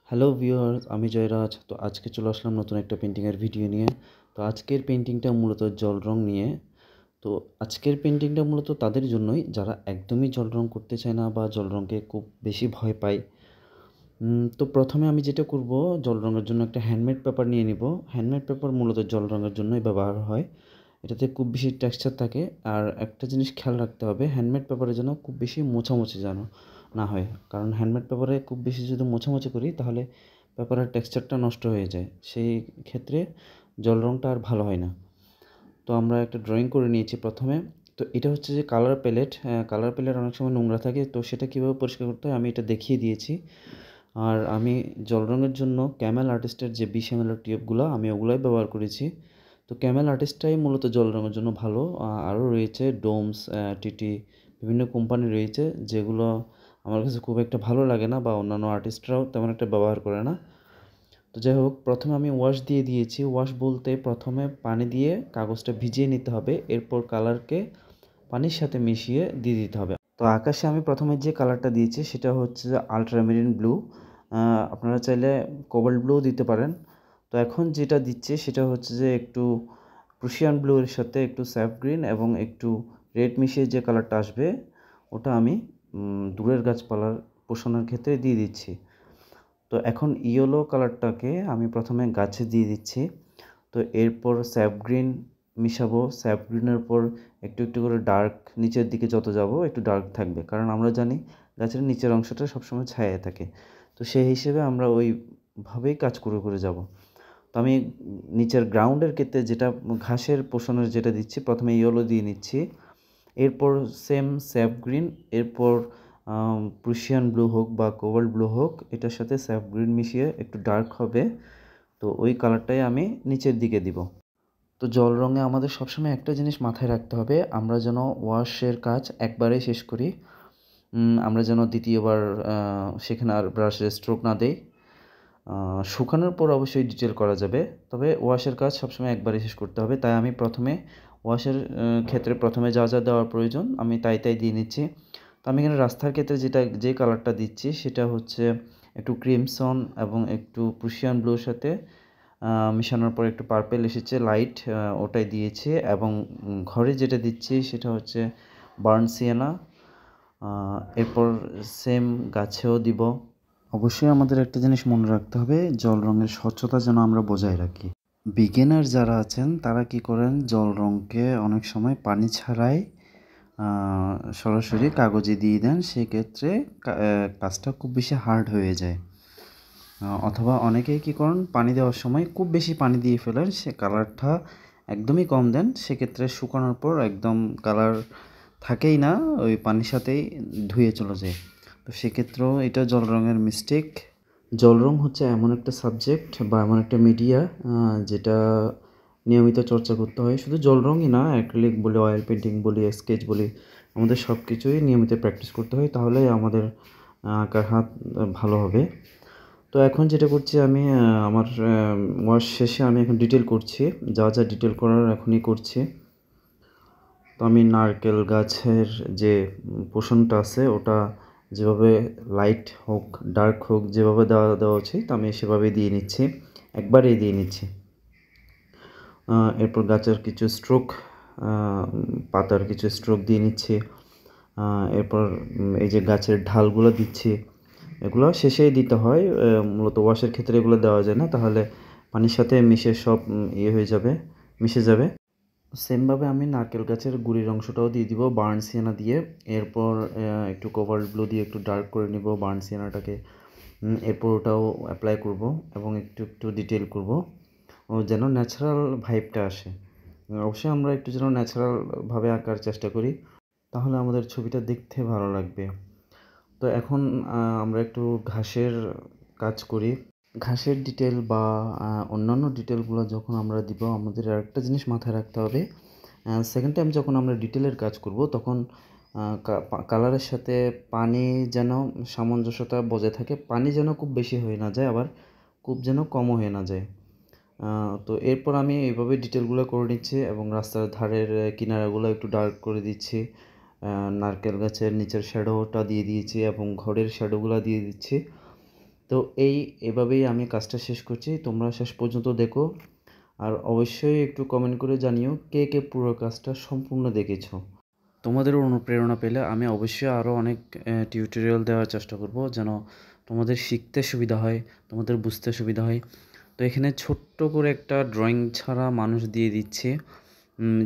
Hello viewers, আমি জয়রাজ। তো আজকে চলে আসলাম নতুন একটা পেন্টিংয়ের ভিডিও নিয়ে। তো আজকের পেন্টিংটা মূলত জল রং নিয়ে। তো আজকের পেন্টিংটা মূলত তাদের জন্যই যারা একদমই জল রং করতে চায় না বা জল রঙকে খুব বেশি ভয় পায়। তো প্রথমে আমি যেটা করব, জল রঙের জন্য একটা হ্যান্ডমেড পেপার নিয়ে নিব। হ্যান্ডমেড পেপার মূলত জল রঙের জন্যই ব্যবহার হয়। এটাতে খুব বেশি টেক্সচার থাকে। আর একটা জিনিস খেয়াল রাখতে হবে, হ্যান্ডমেড পেপারে যেন খুব বেশি মোছামুছি যেন না হয়। কারণ হ্যান্ডমেড পেপারে খুব বেশি যদি মোছামুছি করি তাহলে পেপারের টেক্সচারটা নষ্ট হয়ে যায়। সেই ক্ষেত্রে জল রঙটা আর ভালো হয় না। তো আমরা একটা ড্রয়িং করে নিয়েছি প্রথমে। তো এটা হচ্ছে যে কালার প্যালেট। কালার প্যালেট অনেক সময় নোংরা থাকে, তো সেটা কীভাবে পরিষ্কার করতে হয় আমি এটা দেখিয়ে দিয়েছি। আর আমি জল রঙের জন্য ক্যামেল আর্টিস্টের যে 20 ml এর টিউবগুলো, আমি ওগুলাই ব্যবহার করেছি। তো ক্যামেল আর্টিস্টটাই মূলত জল রঙের জন্য ভালো। আরও রয়েছে ডোমস, টিটি, বিভিন্ন কোম্পানি রয়েছে যেগুলো আমার কাছে খুব একটা ভালো লাগে না, বা অন্যান্য আর্টিস্টরাও তেমন একটা ব্যবহার করে না। তো যাই হোক, প্রথমে আমি ওয়াশ দিয়ে দিয়েছি। ওয়াশ বলতে প্রথমে পানি দিয়ে কাগজটা ভিজিয়ে নিতে হবে, এরপর কালারকে পানির সাথে মিশিয়ে দিয়ে দিতে হবে। তো আকাশে আমি প্রথমে যে কালারটা দিয়েছি সেটা হচ্ছে যে আল্ট্রামেরিন ব্লু। আপনারা চাইলে কোবাল্ট ব্লুও দিতে পারেন। তো এখন যেটা দিচ্ছি সেটা হচ্ছে যে একটু প্রুশিয়ান ব্লু এর সাথে একটু স্যাফ গ্রিন এবং একটু রেড মিশিয়ে যে কালারটা আসবে ওটা আমি দূরের গাছপালার পোষণের ক্ষেত্রে দিয়ে দিচ্ছি। তো এখন ইয়েলো কালারটাকে আমি প্রথমে গাছে দিয়ে দিচ্ছি। তো এরপর স্যাফ গ্রিন মিশাবো। স্যাফ গ্রিনের পর একটু একটু করে ডার্ক, নিচের দিকে যত যাব একটু ডার্ক থাকবে, কারণ আমরা জানি গাছের নিচের অংশটা সবসময় ছায়ায় থাকে। তো সেই হিসেবে আমরা ওইভাবেই কাজ করে করে যাব। তো আমি নিচের গ্রাউন্ডের ক্ষেত্রে যেটা ঘাসের পোষণের যেটা দিচ্ছি, প্রথমে ইয়েলো দিয়ে নিচ্ছি, এরপর সেম স্যাফ গ্রিন, এরপর প্রুশিয়ান ব্লু হোক বা কোবাল্ট ব্লু হোক, এটার সাথে স্যাফ গ্রিন মিশিয়ে একটু ডার্ক হবে। তো ওই কালারটাই আমি নিচের দিকে দিব। তো জল রঙে আমাদের সবসময় একটা জিনিস মাথায় রাখতে হবে, আমরা যেন ওয়াশের কাজ একবারেই শেষ করি। আমরা যেন দ্বিতীয়বার সেখানে আর ব্রাশের স্ট্রোক না দেই। শুকানোর পর অবশ্যই ডিটেল করা যাবে, তবে ওয়াশের কাজ সবসময় একবারে শেষ করতে হবে। তাই আমি প্রথমে ওয়াশের ক্ষেত্রে প্রথমে যা যা দেওয়ার প্রয়োজন আমি তাই তাই দিয়ে নিচ্ছি। তো আমি এখানে রাস্তার ক্ষেত্রে যে কালারটা দিচ্ছি সেটা হচ্ছে একটু ক্রিমসন এবং একটু প্রুশিয়ান ব্লুর সাথে মেশানোর পর একটু পার্পেল এসেছে লাইট, ওটাই দিয়েছি। এবং ঘরে যেটা দিচ্ছি সেটা হচ্ছে বার্ন সিয়েনা। এরপর সেম গাছেও দিব। অবশ্যই আমাদের একটা জিনিস মনে রাখতে হবে, জল রঙের স্বচ্ছতা যেন আমরা বজায় রাখি। বিগিনার যারা আছেন তারা কি করেন, জল রঙকে অনেক সময় পানি ছাড়াই সরাসরি কাগজে দিয়ে দেন, সেক্ষেত্রে কাজটা খুব বেশি হার্ড হয়ে যায়। অথবা অনেকেই কী করেন, পানি দেওয়ার সময় খুব বেশি পানি দিয়ে ফেলেন, সে কালারটা একদমই কম দেন, সেক্ষেত্রে শুকানোর পর একদম কালার থাকেই না, ওই পানির সাথেই ধুয়ে চলে যায়। তো সেক্ষেত্রেও এটা জল রঙের মিস্টেক। জল রং হচ্ছে এমন একটা সাবজেক্ট বা এমন একটা মিডিয়া যেটা নিয়মিত চর্চা করতে হয়। শুধু জল রঙই না, অ্যাক্রিলিক বলি, অয়েল পেন্টিং বলি, স্কেচ বলি, আমাদের সব কিছুই নিয়মিত প্র্যাকটিস করতে হয়, তাহলেই আমাদের আঁকার হাত ভালো হবে। তো এখন যেটা করছি আমি, আমার ওয়াশ শেষে আমি এখন ডিটেল করছি, যা যা ডিটেল করার এখনই করছি। তো আমি নারকেল গাছের যে পোষণটা আছে ওটা যেভাবে লাইট হোক ডার্ক হোক যেভাবে দেওয়া উচিত আমি সেভাবেই দিয়ে নিচ্ছি, একবারেই দিয়ে নিচ্ছি। এরপর গাছের কিছু স্ট্রোক, পাতার কিছু স্ট্রোক দিয়ে নিচ্ছি। এরপর এই যে গাছের ঢালগুলো দিচ্ছি, এগুলো শেষেই দিতে হয়। মূলত ওয়াশের ক্ষেত্রে এগুলো দেওয়া যায় না, তাহলে পানির সাথে মিশে সব হয়ে যাবে, মিশে যাবে। সেমভাবে আমি নারকেল গাছের গুঁড়ির অংশটাও দিয়ে দিব বার্ন সিয়ানা দিয়ে। এরপর একটু কোবাল্ট ব্লু দিয়ে একটু ডার্ক করে নিব বার্ন সিয়ানাটাকে। এরপর ওটাও অ্যাপ্লাই করব এবং একটু একটু ডিটেল করব, ও যেন ন্যাচারাল ভাইবটা আসে। অবশ্যই আমরা একটু যেন ন্যাচারালভাবে আঁকার চেষ্টা করি, তাহলে আমাদের ছবিটা দেখতে ভালো লাগবে। তো এখন আমরা একটু ঘাসের কাজ করি। ঘাসের ডিটেল বা অন্যান্য ডিটেলগুলো যখন আমরা দিব, আমাদের আরেকটা জিনিস মাথায় রাখতে হবে, সেকেন্ড টাইম যখন আমরা ডিটেলের কাজ করব তখন কালারের সাথে পানি যেন সামঞ্জস্যতা বজায় থাকে, পানি যেন খুব বেশি হয়ে না যায়, আবার খুব যেন কমও হয়ে না যায়। তো এরপর আমি এইভাবে ডিটেলগুলো করে নিচ্ছি এবং রাস্তার ধারের কিনারাগুলো একটু ডার্ক করে দিচ্ছি। নারকেল গাছের নিচের শ্যাডোটা দিয়ে দিয়েছি এবং ঘরের শ্যাডোগুলো দিয়ে দিচ্ছি। তো এভাবেই আমি কাজটা শেষ করছি। তোমরা শেষ পর্যন্ত দেখো। আর অবশ্যই একটু কমেন্ট করে জানিও কে কে পুরো কাজটা সম্পূর্ণ দেখেছো। তোমাদের অনুপ্রেরণা পেলে আমি অবশ্যই আরও অনেক টিউটোরিয়াল দেওয়ার চেষ্টা করব, যেন তোমাদের শিখতে সুবিধা হয়, তোমাদের বুঝতে সুবিধা হয়। তো এখানে ছোট্ট করে একটা ড্রয়িং ছাড়া মানুষ দিয়ে দিচ্ছে,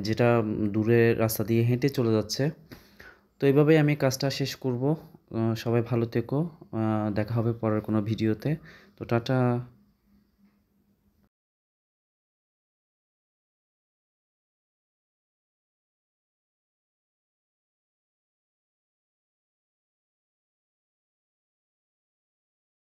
যেটা দূরে রাস্তা দিয়ে হেঁটে চলে যাচ্ছে। তো এইভাবেই আমি কাজটা শেষ করব। সবাই ভালো থেকো। দেখা হবে পরের কোনো ভিডিওতে। তো টাটা।